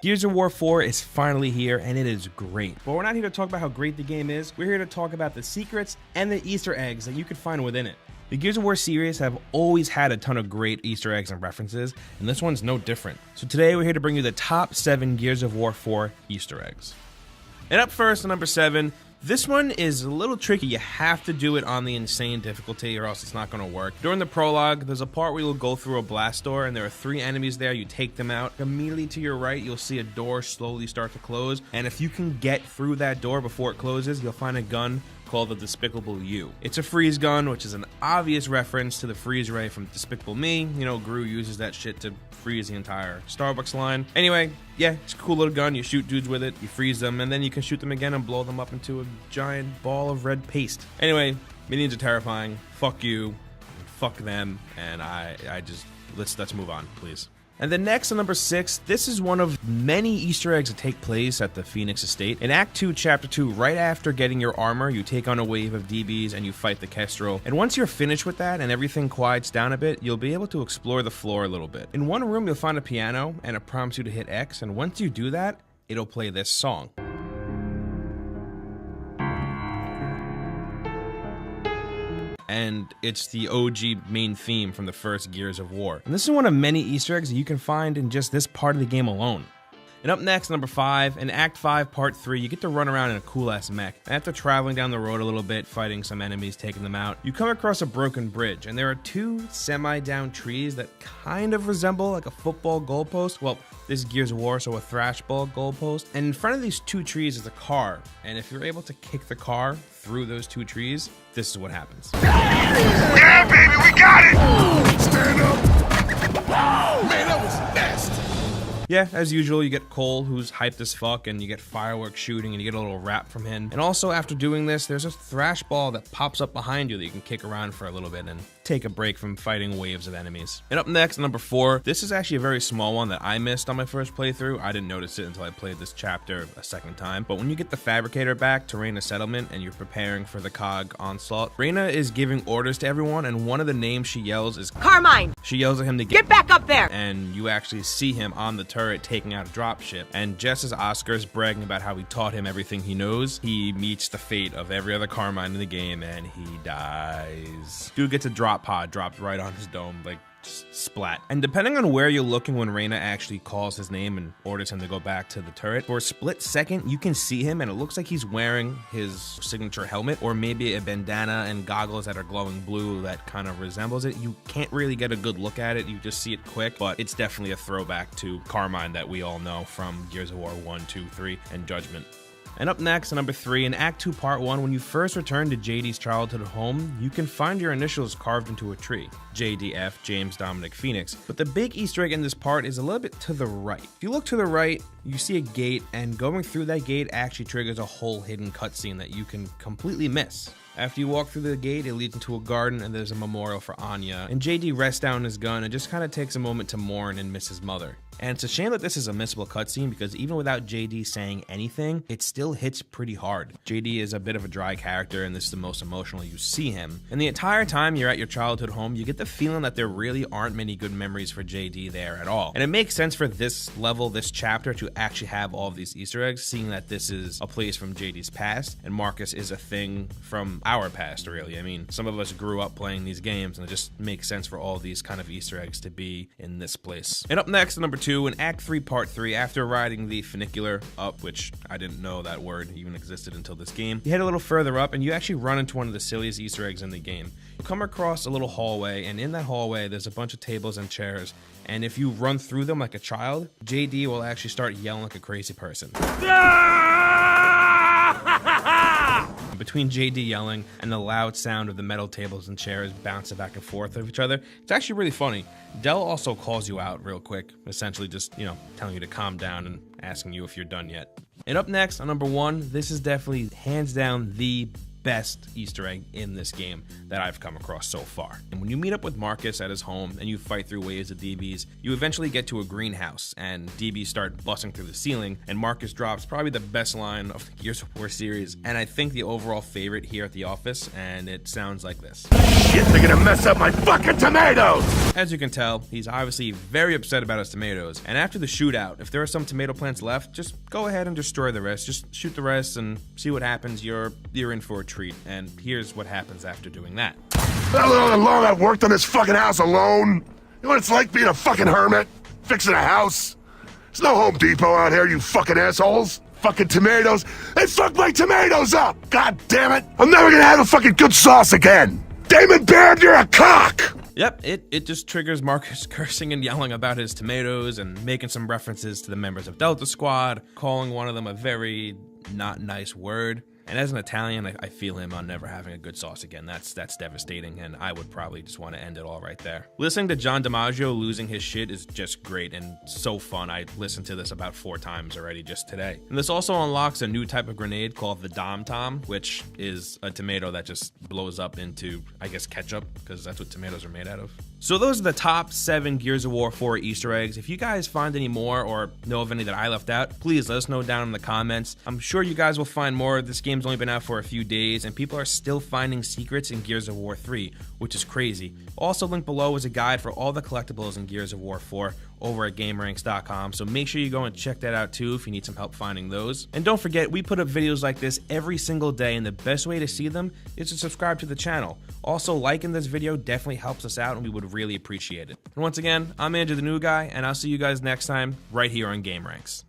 Gears of War 4 is finally here, and it is great. But we're not here to talk about how great the game is. We're here to talk about the secrets and the Easter eggs that you can find within it. The Gears of War series have always had a ton of great Easter eggs and references, and this one's no different. So today we're here to bring you the top 7 Gears of War 4 Easter eggs. And up first, number 7, this one is a little tricky. You have to do it on the insane difficulty or else it's not going to work. During the prologue, there's a part where you'll go through a blast door and there are 3 enemies there. You take them out. Immediately to your right, you'll see a door slowly start to close. And if you can get through that door before it closes, you'll find a gun called the Despicable You. It's a freeze gun, which is an obvious reference to the freeze ray from Despicable Me. You know, Gru uses that shit to freeze the entire Starbucks line. Anyway, yeah, it's a cool little gun. You shoot dudes with it, you freeze them, and then you can shoot them again and blow them up into a giant ball of red paste. Anyway, minions are terrifying. Fuck you, fuck them, and I just, let's move on, please. And then next, on number 6, this is one of many Easter eggs that take place at the Phoenix Estate. In Act 2, Chapter 2, right after getting your armor, you take on a wave of DBs and you fight the Kestrel. And once you're finished with that and everything quiets down a bit, you'll be able to explore the floor a little bit. In one room, you'll find a piano, and it prompts you to hit X, and once you do that, it'll play this song. And it's the OG main theme from the first Gears of War. And this is one of many Easter eggs that you can find in just this part of the game alone. And up next, number 5, in Act 5, Part 3, you get to run around in a cool-ass mech. And after traveling down the road a little bit, fighting some enemies, taking them out, you come across a broken bridge, and there are 2 semi-down trees that kind of resemble like a football goalpost. Well, this is Gears of War, so a thrash ball goalpost. And in front of these 2 trees is a car, and if you're able to kick the car through those 2 trees, this is what happens. Yeah, baby, we got it! Stand up! Wow, man, that was nasty! Yeah, as usual, you get Cole, who's hyped as fuck, and you get fireworks shooting, and you get a little rap from him. And also, after doing this, there's a thrash ball that pops up behind you that you can kick around for a little bit and take a break from fighting waves of enemies. And up next, number 4, this is actually a very small one that I missed on my first playthrough. I didn't notice it until I played this chapter a second time. But when you get the Fabricator back to Reyna Settlement and you're preparing for the COG onslaught, Reyna is giving orders to everyone, and one of the names she yells is Carmine! She yells at him to get back up there! And you actually see him on the turret taking out a dropship. And just as Oscar's bragging about how he taught him everything he knows, he meets the fate of every other Carmine in the game and he dies. Dude gets a drop pod dropped right on his dome, like just splat. And depending on where you're looking when Reyna actually calls his name and orders him to go back to the turret, for a split second you can see him and it looks like he's wearing his signature helmet or maybe a bandana and goggles that are glowing blue that kind of resembles it. You can't really get a good look at it, you just see it quick, but it's definitely a throwback to Carmine that we all know from Gears of War 1, 2, 3, and Judgment. And up next, number 3, in Act 2, Part 1, when you first return to JD's childhood home, you can find your initials carved into a tree. JDF, James Dominic Phoenix. But the big Easter egg in this part is a little bit to the right. If you look to the right, you see a gate, and going through that gate actually triggers a whole hidden cutscene that you can completely miss. After you walk through the gate, it leads into a garden and there's a memorial for Anya. And JD rests down his gun and just kind of takes a moment to mourn and miss his mother. And it's a shame that this is a missable cutscene because even without JD saying anything, it still hits pretty hard. JD is a bit of a dry character and this is the most emotional you see him. And the entire time you're at your childhood home, you get the feeling that there really aren't many good memories for JD there at all. And it makes sense for this level, this chapter, to actually have all of these Easter eggs, seeing that this is a place from JD's past and Marcus is a thing from our past, really. I mean, some of us grew up playing these games and it just makes sense for all these kind of Easter eggs to be in this place. And up next, number 2, in Act 3, Part 3, after riding the funicular up, which I didn't know that word even existed until this game, you head a little further up and you actually run into one of the silliest Easter eggs in the game. You come across a little hallway, and in that hallway there's a bunch of tables and chairs, and if you run through them like a child, JD will actually start yelling like a crazy person. Between JD yelling and the loud sound of the metal tables and chairs bouncing back and forth of each other, it's actually really funny. Dell also calls you out real quick, essentially just, telling you to calm down and asking you if you're done yet. And up next, on number 1, this is definitely hands down the best Easter egg in this game that I've come across so far. And when you meet up with Marcus at his home and you fight through waves of DBs, you eventually get to a greenhouse and DBs start busting through the ceiling, and Marcus drops probably the best line of the Gears of War series, and I think the overall favorite here at the office, and it sounds like this. Shit, they're gonna mess up my fucking tomatoes! As you can tell, he's obviously very upset about his tomatoes, and after the shootout, if there are some tomato plants left, just go ahead and destroy the rest. Just shoot the rest and see what happens. You're in for a treat, and here's what happens after doing that. How long I worked on this fucking house alone? You know what it's like being a fucking hermit? Fixing a house? There's no Home Depot out here, you fucking assholes. Fucking tomatoes. They fucked my tomatoes up! God damn it! I'm never gonna have a fucking good sauce again! Damon Baird, you're a cock! Yep, it just triggers Marcus cursing and yelling about his tomatoes and making some references to the members of Delta Squad, calling one of them a very not nice word. And as an Italian, I feel him on never having a good sauce again. That's devastating, and I would probably just want to end it all right there. Listening to John DiMaggio losing his shit is just great and so fun. I listened to this about 4 times already just today. And this also unlocks a new type of grenade called the Dom Tom, which is a tomato that just blows up into, I guess, ketchup, because that's what tomatoes are made out of. So those are the top 7 Gears of War 4 Easter eggs. If you guys find any more or know of any that I left out, please let us know down in the comments. I'm sure you guys will find more. This game's only been out for a few days, and people are still finding secrets in Gears of War 3, which is crazy. Also linked below is a guide for all the collectibles in Gears of War 4 over at GameRanks.com, so make sure you go and check that out too if you need some help finding those. And don't forget, we put up videos like this every single day, and the best way to see them is to subscribe to the channel. Also, liking this video definitely helps us out, and we would really appreciate it. And once again, I'm Andrew the New Guy, and I'll see you guys next time right here on GameRanks.